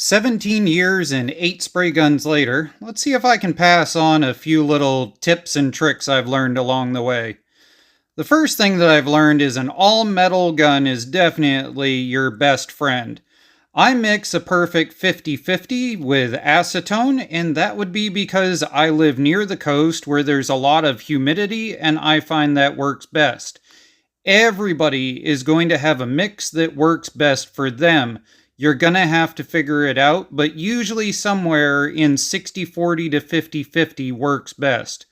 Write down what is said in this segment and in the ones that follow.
17 years and 8 spray guns later, let's see if I can pass on a few little tips and tricks I've learned along the way. The first thing that I've learned is an all-metal gun is definitely your best friend. I mix a perfect 50-50 with acetone, and that would be because I live near the coast where there's a lot of humidity, and I find that works best. Everybody is going to have a mix that works best for them. You're going to have to figure it out, but usually somewhere in 60-40 to 50-50 works best.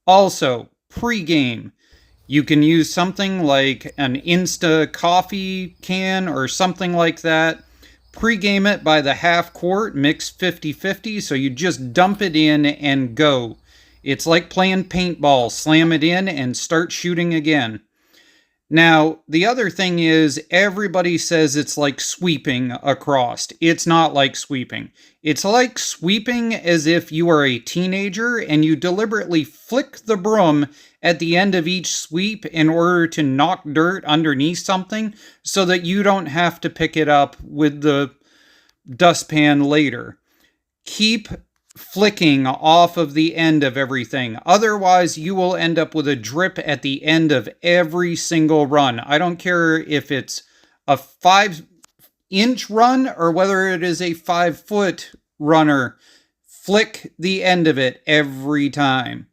Also, pre-game. You can use something like an Insta coffee can or something like that. Pre-game it by the half quart, mix 50-50, so you just dump it in and go. It's like playing paintball. Slam it in and start shooting again. Now, the other thing is, everybody says it's like sweeping across. It's not like sweeping. It's like sweeping as if you are a teenager and you deliberately flick the broom at the end of each sweep in order to knock dirt underneath something so that you don't have to pick it up with the dustpan later. Keep flicking off of the end of everything. Otherwise, you will end up with a drip at the end of every single run. I don't care if it's a 5-inch run or whether it is a 5-foot runner. Flick the end of it every time.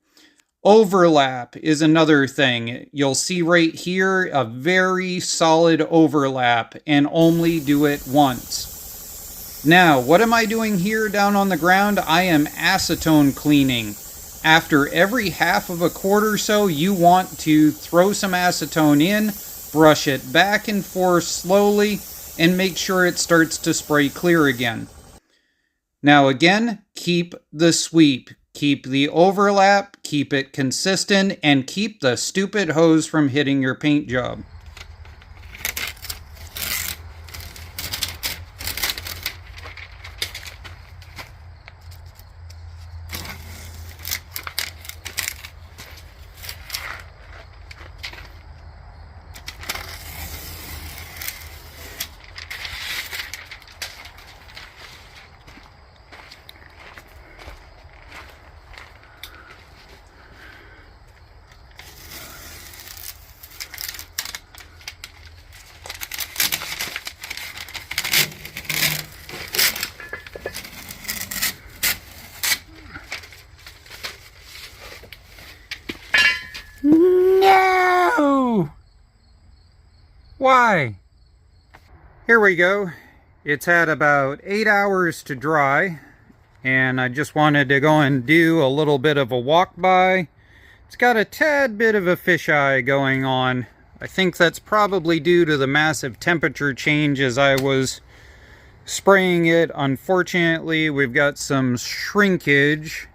Overlap is another thing. You'll see right here a very solid overlap, and only do it once. Now, what am I doing here down on the ground? I am acetone cleaning. After every half of a quart or so, you want to throw some acetone in, brush it back and forth slowly, and make sure it starts to spray clear again. Now again, keep the sweep. Keep the overlap, keep it consistent, and keep the stupid hose from hitting your paint job. No! Why? Here we go. It's had about 8 hours to dry, and I just wanted to go and do a little bit of a walk by. It's got a tad bit of a fisheye going on. I think that's probably due to the massive temperature change as I was spraying it. Unfortunately, we've got some shrinkage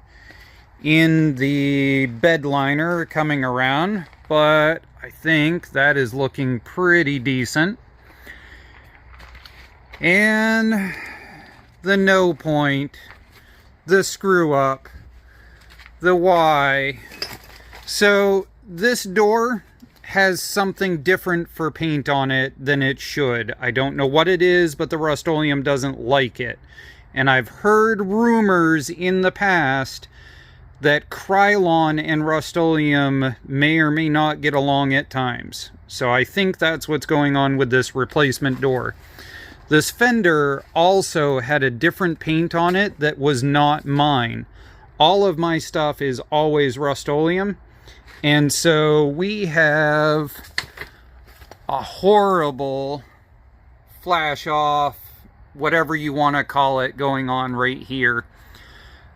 in the bed liner coming around, but I think that is looking pretty decent. And the no point, the screw up, the why. So this door has something different for paint on it than it should. I don't know what it is, but the Rustoleum doesn't like it. And I've heard rumors in the past that Krylon and Rustoleum may or may not get along at times. So I think that's what's going on with this replacement door. This fender also had a different paint on it that was not mine. All of my stuff is always Rustoleum. And so we have a horrible flash off, whatever you want to call it, going on right here.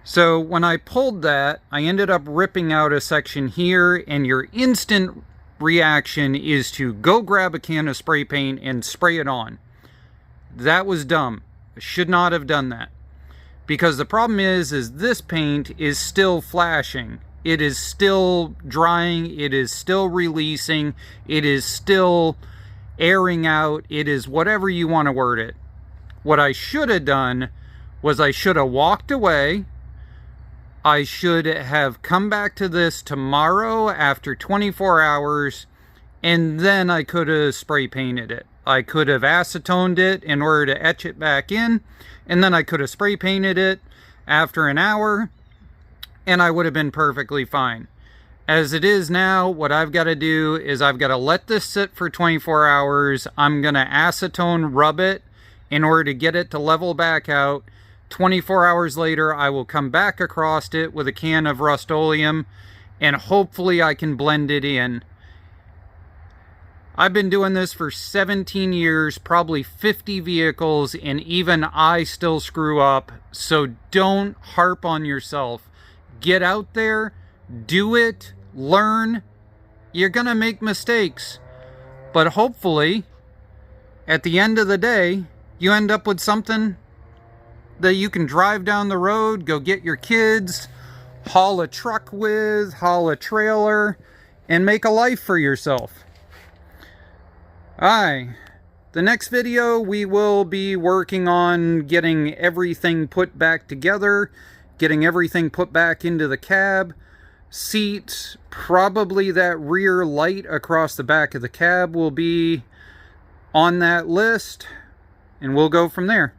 So when I pulled that, I ended up ripping out a section here, and your instant reaction is to go grab a can of spray paint and spray it on. That was dumb. I should not have done that. Because the problem is this paint is still flashing. It is still drying. It is still releasing. It is still airing out. It is whatever you want to word it. What I should have done was I should have walked away. I should have come back to this tomorrow after 24 hours, and then I could have spray painted it. I could have acetoned it in order to etch it back in, and then I could have spray painted it after an hour, and I would have been perfectly fine. As it is now, what I've got to do is I've got to let this sit for 24 hours. I'm going to acetone rub it in order to get it to level back out. 24 hours later, I will come back across it with a can of Rustoleum, and hopefully I can blend it in. I've been doing this for 17 years, probably 50 vehicles, and even I still screw up. So don't harp on yourself. Get out there, do it, learn. You're gonna make mistakes, but hopefully at the end of the day you end up with something that you can drive down the road, go get your kids, haul a truck with, haul a trailer, and make a life for yourself. The next video we will be working on getting everything put back together, getting everything put back into the cab, seats, probably that rear light across the back of the cab will be on that list, and we'll go from there.